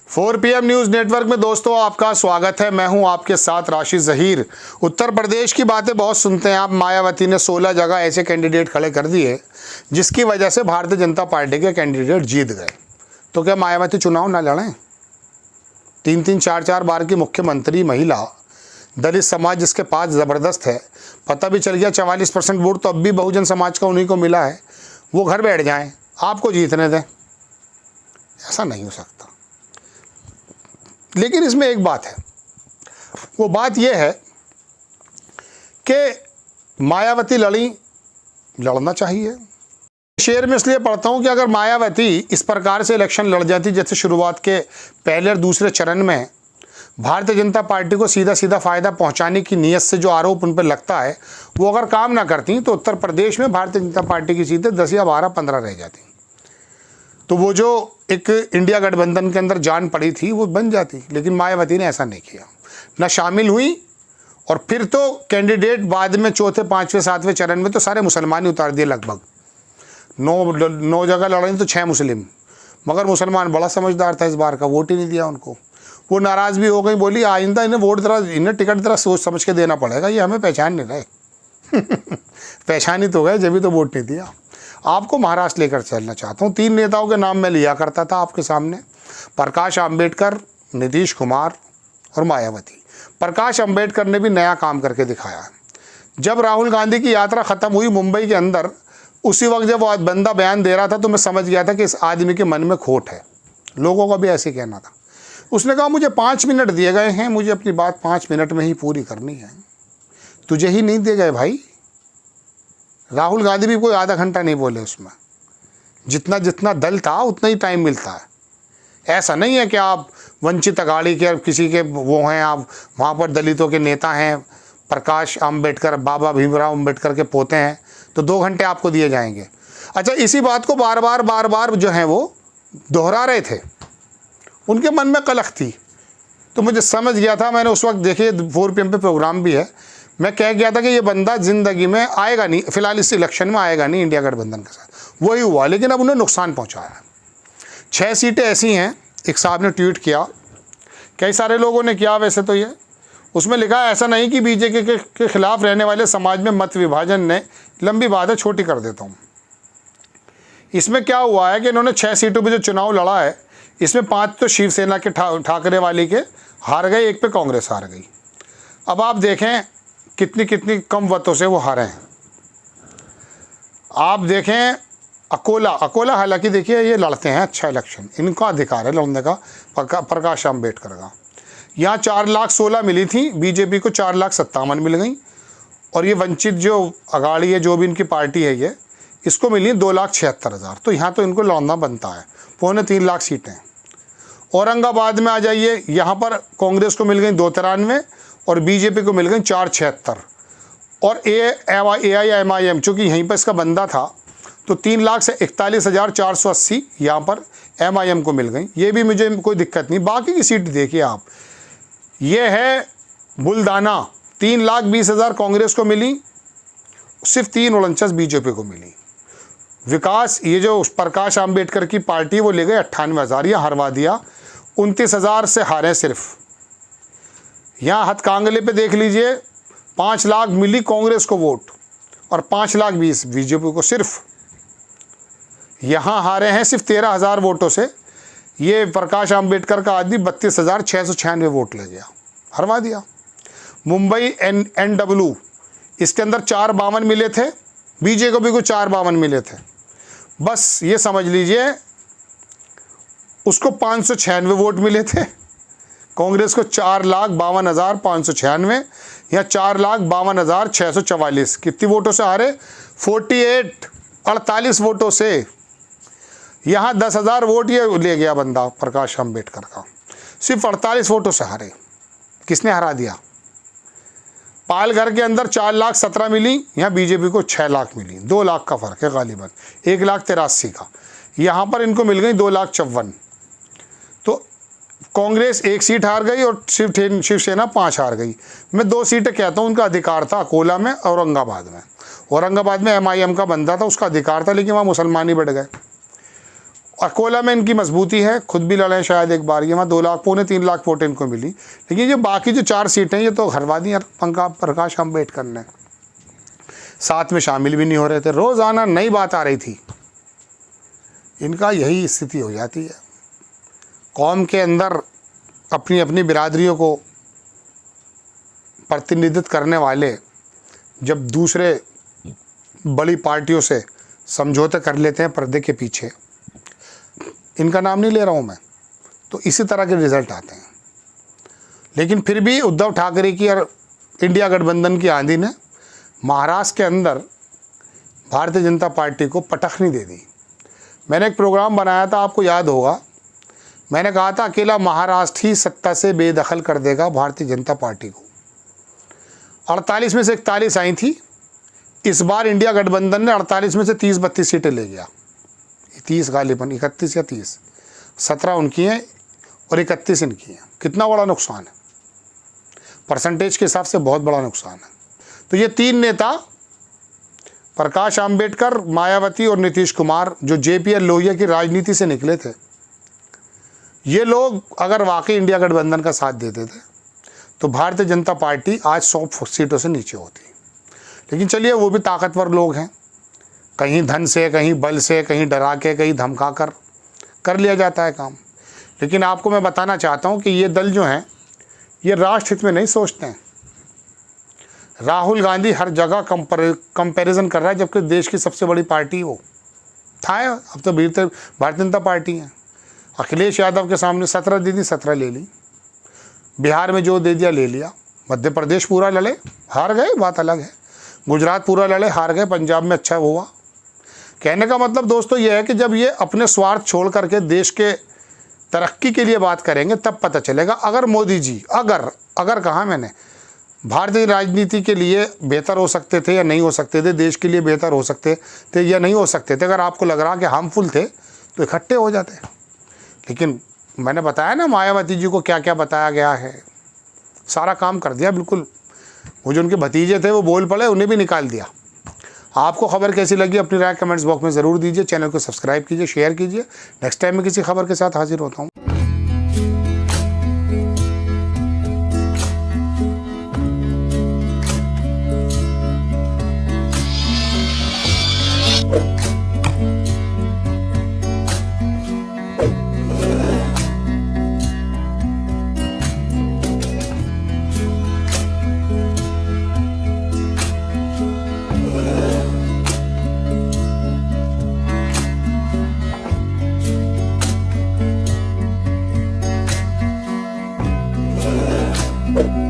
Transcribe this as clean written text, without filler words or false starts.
4 PM news network में दोस्तों आपका स्वागत है। मैं हूं आपके साथ राशिद ज़हीर। उत्तर प्रदेश की बातें बहुत सुनते हैं आप। मायावती ने 16 जगह ऐसे कैंडिडेट खड़े कर दिए जिसकी वजह से भारतीय जनता पार्टी के कैंडिडेट जीत गए। तो क्या मायावती चुनाव ना लड़ें? 3-3, 4-4 बार की मुख्यमंत्री महिला, दलित समाज जिसके पास ज़बरदस्त है, पता भी चल गया 44% वोट तो अब भी बहुजन समाज का उन्हीं को मिला है, वो घर बैठ जाएं, आपको जीतने दें। ऐसा नहीं हो सकता। लेकिन इसमें एक बात है, वो बात यह है कि मायावती लड़ना चाहिए। शेर में इसलिए पढ़ता हूं कि अगर मायावती इस प्रकार से इलेक्शन लड़ जाती जैसे शुरुआत के पहले और दूसरे चरण में, भारतीय जनता पार्टी को सीधा सीधा फ़ायदा पहुंचाने की नीयत से जो आरोप उन पर लगता है वो अगर काम ना करती तो उत्तर प्रदेश में भारतीय जनता पार्टी की सीटें 10 या 12, 15 रह जाती। तो वो जो एक इंडिया गठबंधन के अंदर जान पड़ी थी वो बन जाती। लेकिन मायावती ने ऐसा नहीं किया, ना शामिल हुई। और फिर तो कैंडिडेट बाद में चौथे, 5वें, 7वें चरण में तो सारे मुसलमान ही उतार दिए। लगभग 9 जगह लड़े तो 6 मुस्लिम, मगर मुसलमान बड़ा समझदार था, इस बार का वोट ही नहीं दिया उनको। वो नाराज़ भी हो गई, बोली आइंदा इन्हें वोट इन्हें टिकट जरा सोच समझ के देना पड़ेगा, ये हमें पहचान नहीं रहे। पहचान ही तो गए जब भी तो वोट नहीं दिया। आपको महाराष्ट्र लेकर चलना चाहता हूँ। 3 नेताओं के नाम मैं लिया करता था आपके सामने, प्रकाश आंबेडकर, नीतीश कुमार और मायावती। प्रकाश आंबेडकर ने भी नया काम करके दिखाया है। जब राहुल गांधी की यात्रा ख़त्म हुई मुंबई के अंदर, उसी वक्त जब वो बंदा बयान दे रहा था तो मैं समझ गया था कि इस आदमी के मन में खोट है। लोगों का भी ऐसे कहना था। उसने कहा मुझे 5 मिनट दिए गए हैं, मुझे अपनी बात 5 मिनट में ही पूरी करनी है। तुझे ही नहीं दिए गए भाई। राहुल गांधी भी कोई आधा घंटा नहीं बोले उसमें। जितना जितना दल था उतना ही टाइम मिलता है। ऐसा नहीं है कि आप वंचित अघाड़ी के किसी के वो हैं, आप वहाँ पर दलितों के नेता हैं, प्रकाश आंबेडकर, बाबा भीमराव अम्बेडकर के पोते हैं, तो 2 घंटे आपको दिए जाएंगे। अच्छा, इसी बात को बार बार जो हैं वो दोहरा रहे थे। उनके मन में कलख थी। तो मुझे समझ गया था, मैंने उस वक्त देखिए 4 PM पे प्रोग्राम भी है, मैं कह गया था कि ये बंदा ज़िंदगी में आएगा नहीं, फिलहाल इस इलेक्शन में आएगा नहीं इंडिया गठबंधन के साथ। वही हुआ, लेकिन अब उन्हें नुकसान पहुंचाया है। 6 सीटें ऐसी हैं, एक साहब ने ट्वीट किया, कई सारे लोगों ने किया वैसे तो ये, उसमें लिखा ऐसा नहीं कि बीजेपी के खिलाफ रहने वाले समाज में मत विभाजन ने, लंबी बात है छोटी कर देता हूँ। इसमें क्या हुआ है कि इन्होंने 6 सीटों पर जो चुनाव लड़ा है, इसमें 5 तो शिवसेना के ठाकरे वाली के हार गए, 1 पे कांग्रेस हार गई। अब आप देखें कितनी कम वोटों से वो हारे हैं। आप देखें अकोला हालांकि देखिए ये लड़ते हैं अच्छा इलेक्शन, इनका अधिकार है लड़ने का, प्रकाश आंबेडकर का। यहाँ 4,16,000 मिली थी, बीजेपी को 4,57,000 मिल गई। और ये वंचित जो अघाड़ी है, जो भी इनकी पार्टी है, ये इसको मिली 2,76,000। तो यहाँ तो इनको लड़ना बनता है। 2.25 लाख सीटें। औरंगाबाद में आ जाइए, यहाँ पर कांग्रेस को मिल गई 293 और बीजेपी को मिल गई 476। और AIMIM चूँकि यहीं पर इसका बंदा था तो 3,41,480 यहाँ पर MIM को मिल गई। ये भी मुझे कोई दिक्कत नहीं। बाकी की सीट देखिए आप, ये है बुलदाना, 3,20,000 कांग्रेस को मिली, सिर्फ 349 बीजेपी को मिली। विकास, ये जो प्रकाश आंबेडकर की पार्टी, वो ले गए 98,000, यह हरवा दिया। 29,000 से हारे सिर्फ। यहाँ हथकांगले पे देख लीजिए, 5 लाख मिली कांग्रेस को वोट और 5,20,000 बीजेपी को। सिर्फ यहाँ हारे हैं सिर्फ 13,000 वोटों से। ये प्रकाश आंबेडकर का आदमी 32,696 वोट ले गया, हरवा दिया। मुंबई NW, इसके अंदर 452 मिले थे, बीजेपी को 452 मिले थे। बस ये समझ लीजिए उसको 596 वोट मिले थे, कांग्रेस को 4,52,596 या 4,52,644। कितनी वोटों से हारे? 48 वोटों से। यहाँ 10,000 वोट ये ले गया बंदा प्रकाश आंबेडकर का, सिर्फ 48 वोटों से हारे। किसने हरा दिया? पालघर के अंदर 4,17,000 मिली, यहाँ बीजेपी को 6 लाख मिली। 2 लाख का फ़र्क है गालिबन, 1,83,000 का। यहाँ पर इनको मिल गई 2,54,000। तो कांग्रेस 1 सीट हार गई और शिवसेना 5 हार गई। मैं 2 सीटें कहता हूँ उनका अधिकार था, अकोला में, औरंगाबाद में। औरंगाबाद में MIM का बंदा था, उसका अधिकार था, लेकिन वहाँ मुसलमान ही बढ़ गए। अकोला में इनकी मजबूती है, खुद भी लड़े शायद एक बार, ये वहाँ 2 लाख पौने 3 लाख वोट इनको मिली। लेकिन ये बाकी जो 4 सीटें ये तो हरवा दी प्रकाश अम्बेडकर ने, साथ में शामिल भी नहीं हो रहे थे, रोज़ाना नई बात आ रही थी। इनका यही स्थिति हो जाती है। कौम के अंदर अपनी अपनी बिरादरियों को प्रतिनिधित्व करने वाले जब दूसरे बड़ी पार्टियों से समझौते कर लेते हैं पर्दे के पीछे, इनका नाम नहीं ले रहा हूँ मैं, तो इसी तरह के रिजल्ट आते हैं। लेकिन फिर भी उद्धव ठाकरे की और इंडिया गठबंधन की आंधी ने महाराष्ट्र के अंदर भारतीय जनता पार्टी को पटखनी दे दी। मैंने एक प्रोग्राम बनाया था, आपको याद होगा, मैंने कहा था अकेला महाराष्ट्र ही सत्ता से बेदखल कर देगा भारतीय जनता पार्टी को। 48 में से 41 आई थी, इस बार इंडिया गठबंधन ने 48 में से 30-32 सीटें ले गया। 30 गालिबन, 31 या 30, 17 उनकी हैं और 31 इनकी हैं। कितना बड़ा नुकसान है, परसेंटेज के हिसाब से बहुत बड़ा नुकसान है। तो ये 3 नेता, प्रकाश आंबेडकर, मायावती और नीतीश कुमार, जो JPL लोहिया की राजनीति से निकले थे, ये लोग अगर वाकई इंडिया गठबंधन का साथ देते थे तो भारतीय जनता पार्टी आज 100 सीटों से नीचे होती। लेकिन चलिए, वो भी ताकतवर लोग हैं, कहीं धन से, कहीं बल से, कहीं डरा के, कहीं धमका कर लिया जाता है काम। लेकिन आपको मैं बताना चाहता हूँ कि ये दल जो हैं ये राष्ट्र हित में नहीं सोचते हैं। राहुल गांधी हर जगह कंपैरिजन कर रहा है, जबकि देश की सबसे बड़ी पार्टी वो था, अब तो भारतीय जनता पार्टी है। अखिलेश यादव के सामने 17 दे दी, 17 ले ली। बिहार में जो दे दिया ले लिया। मध्य प्रदेश पूरा लड़े, हार गए, बात अलग है। गुजरात पूरा लड़े, हार गए। पंजाब में अच्छा हुआ। कहने का मतलब दोस्तों ये है कि जब ये अपने स्वार्थ छोड़ करके देश के तरक्की के लिए बात करेंगे तब पता चलेगा। अगर मोदी जी अगर कहा मैंने भारतीय राजनीति के लिए बेहतर हो सकते थे या नहीं हो सकते थे, देश के लिए बेहतर हो सकते थे या नहीं हो सकते थे, अगर आपको लग रहा कि हार्मफुल थे तो इकट्ठे हो जाते। लेकिन मैंने बताया ना मायावती जी को क्या क्या बताया गया है, सारा काम कर दिया बिल्कुल। वो जो उनके भतीजे थे वो बोल पड़े, उन्हें भी निकाल दिया। आपको खबर कैसी लगी अपनी राय कमेंट्स बॉक्स में ज़रूर दीजिए। चैनल को सब्सक्राइब कीजिए, शेयर कीजिए। नेक्स्ट टाइम मैं किसी खबर के साथ हाजिर होता हूँ। Thank you.